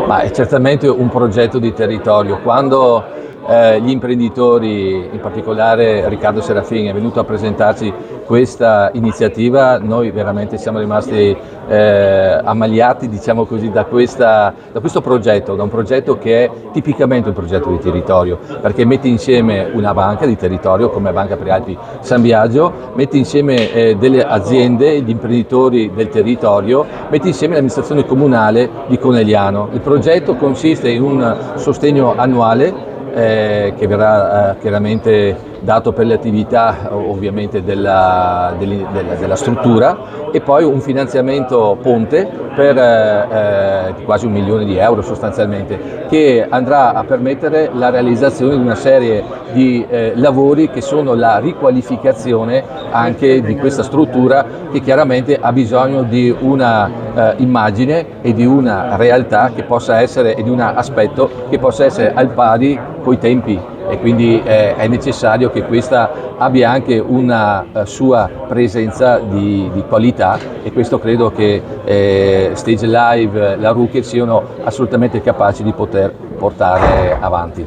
Ma è certamente un progetto di territorio. Quando gli imprenditori, in particolare Riccardo Serafini, è venuto a presentarci questa iniziativa, noi veramente siamo rimasti ammaliati, diciamo così, da questo progetto, da un progetto che è tipicamente un progetto di territorio, perché mette insieme una banca di territorio come Banca Prealpi San Biagio, mette insieme delle aziende, gli imprenditori del territorio, mette insieme l'amministrazione comunale di Conegliano. Il progetto consiste in un sostegno annuale che verrà chiaramente dato per le attività ovviamente della struttura, e poi un finanziamento ponte per quasi 1 milione di euro sostanzialmente, che andrà a permettere la realizzazione di una serie di lavori che sono la riqualificazione anche di questa struttura, che chiaramente ha bisogno di una immagine e di una realtà che possa essere, e di un aspetto che possa essere al pari coi tempi, e quindi è necessario che questa abbia anche una sua presenza di qualità, e questo credo che Stage Live, la Rucher siano assolutamente capaci di poter portare avanti.